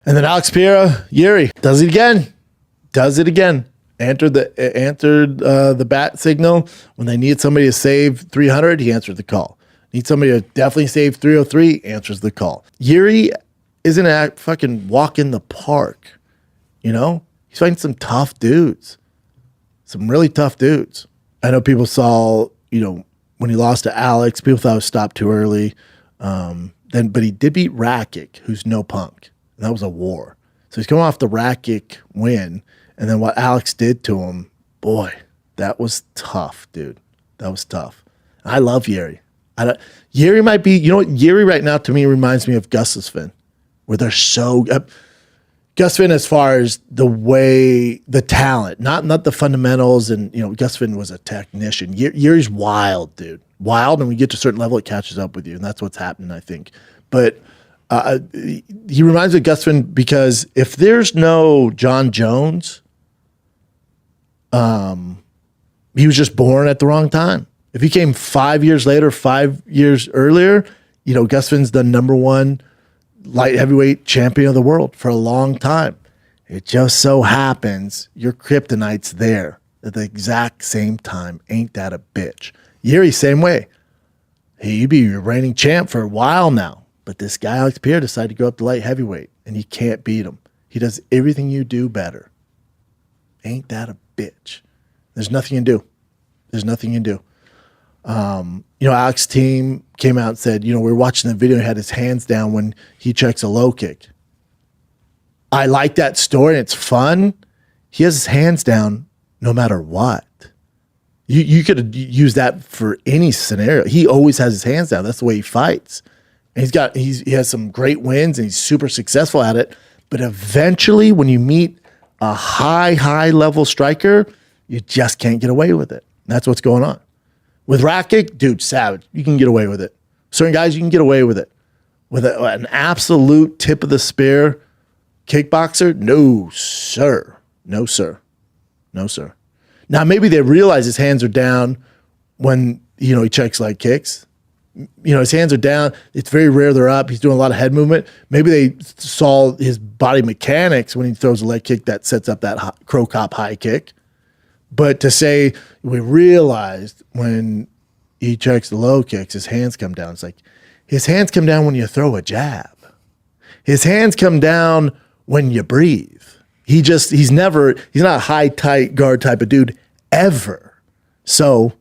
And then Alex Pereira, Yuri, does it again. Answered the bat signal. When they need somebody to save 300, he answered the call. Need somebody to definitely save 303, answers the call. Yuri isn't a fucking walk in the park, you know? He's fighting some tough dudes. Some really tough dudes. I know people saw, when he lost to Alex, people thought it was stopped too early. But he did beat Rakic, who's no punk. And that was a war. So he's coming off the Rakic win. And then what Alex did to him, boy, that was tough, dude. That was tough. I love Yuri. Yuri might be, Yuri right now to me reminds me of Gustafsson, where they're so Gustafsson as far as the talent, not the fundamentals. And, Gustafsson was a technician. Yuri's wild, dude. Wild. And when you get to a certain level, it catches up with you. And that's what's happening, I think. But he reminds me of Gustafsson because if there's no John Jones, he was just born at the wrong time. If he came 5 years later, 5 years earlier, Gustafsson's the number one light heavyweight champion of the world for a long time. It just so happens your kryptonite's there at the exact same time. Ain't that a bitch? Yuri, same way. He'd be your reigning champ for a while now. But this guy, Alex Pereira, decided to go up to light heavyweight, and you can't beat him. He does everything you do better. Ain't that a bitch? There's nothing you can do. There's nothing you can do. Alex's team came out and said, we were watching the video, he had his hands down when he checks a low kick. I like that story, and it's fun. He has his hands down no matter what. You could use that for any scenario. He always has his hands down. That's the way he fights. And he has some great wins, and he's super successful at it. But eventually, when you meet a high level striker, you just can't get away with it. And that's what's going on. With Rakic, dude, savage. You can get away with it. Certain guys, you can get away with it. With an absolute tip of the spear kickboxer, no, sir. No, sir. No, sir. Now, maybe they realize his hands are down when, he checks leg kicks. His hands are down. It's very rare they're up. He's doing a lot of head movement. Maybe they saw his body mechanics when he throws a leg kick that sets up that crow cop high kick. But to say we realized when he checks the low kicks, his hands come down. It's like his hands come down when you throw a jab. His hands come down when you breathe. He's not a high, tight guard type of dude ever. So,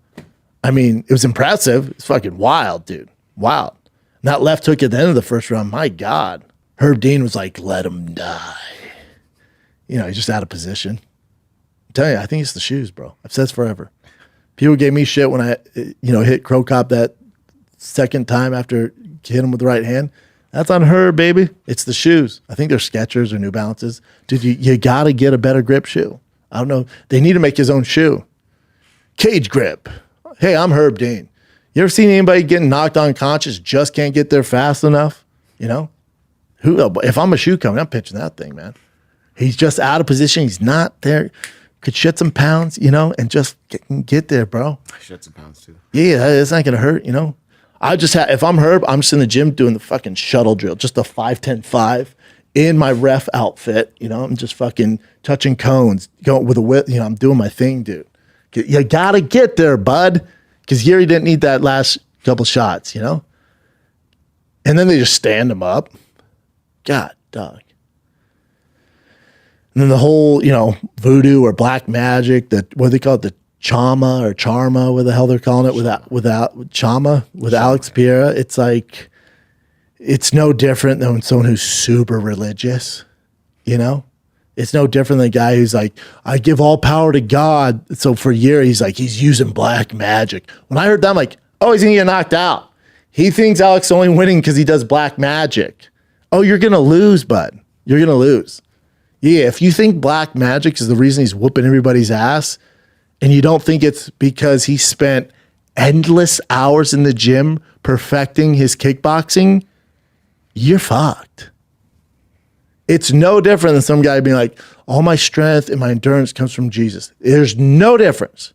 it was impressive. It's fucking wild, dude. Wild. And that left hook at the end of the first round, my God. Herb Dean was like, let him die. He's just out of position. I'm telling you, I think it's the shoes, bro. I've said this forever. People gave me shit when I, hit Crow Cop that second time after hit him with the right hand. That's on her, baby. It's the shoes. I think they're Skechers or New Balances. Dude, you got to get a better grip shoe. I don't know. They need to make his own shoe. Cage grip. Hey, I'm Herb Dean. You ever seen anybody getting knocked unconscious, just can't get there fast enough? If I'm a shoe company, I'm pitching that thing, man. He's just out of position. He's not there. Could shed some pounds, and just get there, bro. I shed some pounds too. Yeah, it's not going to hurt, if I'm Herb, I'm just in the gym doing the fucking shuttle drill, just a 5-10-5 in my ref outfit. I'm just fucking touching cones, going with a whip. I'm doing my thing, dude. You got to get there, bud, because Yuri didn't need that last couple shots, And then they just stand him up. God, dog. And then the whole, voodoo or black magic, what do they call it, the Chama or Charma, what the hell they're calling it, without Chama, with Alex Pereira. It's like, it's no different than someone who's super religious, It's no different than a guy who's like, I give all power to God. So for Yuri, he's using black magic. When I heard that, I'm like, oh, he's going to get knocked out. He thinks Alex is only winning because he does black magic. Oh, you're going to lose, bud. You're going to lose. Yeah, if you think black magic is the reason he's whooping everybody's ass, and you don't think it's because he spent endless hours in the gym perfecting his kickboxing, you're fucked. It's no different than some guy being like, all my strength and my endurance comes from Jesus. There's no difference.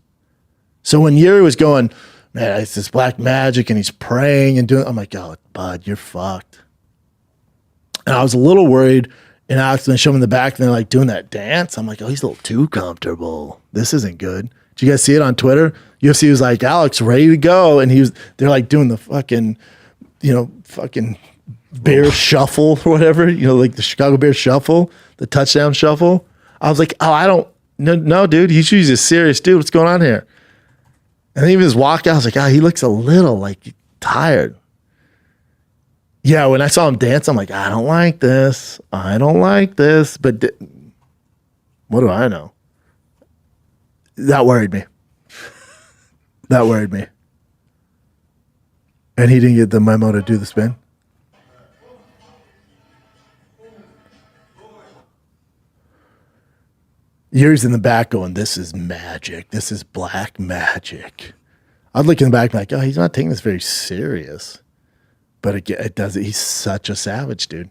So when Yuri was going, man, it's this black magic and he's praying and doing, I'm like, oh, bud, you're fucked. And I was a little worried And Alex, and they show him in the back, and they're like doing that dance. I'm like, oh, he's a little too comfortable. This isn't good. Did you guys see it on Twitter? UFC was like, Alex, ready to go. And they're like doing the fucking, fucking bear shuffle or whatever, like the Chicago Bears shuffle, the touchdown shuffle. I was like, no, dude, he's a serious dude. What's going on here? And then even his walkout, I was like, he looks a little like tired. Yeah, when I saw him dance, I'm like, I don't like this. But what do I know? That worried me. And he didn't get the memo to do the spin. Yuri's in the back going, this is magic. This is black magic. I'd look in the back like, he's not taking this very serious. But it does. He's such a savage, dude.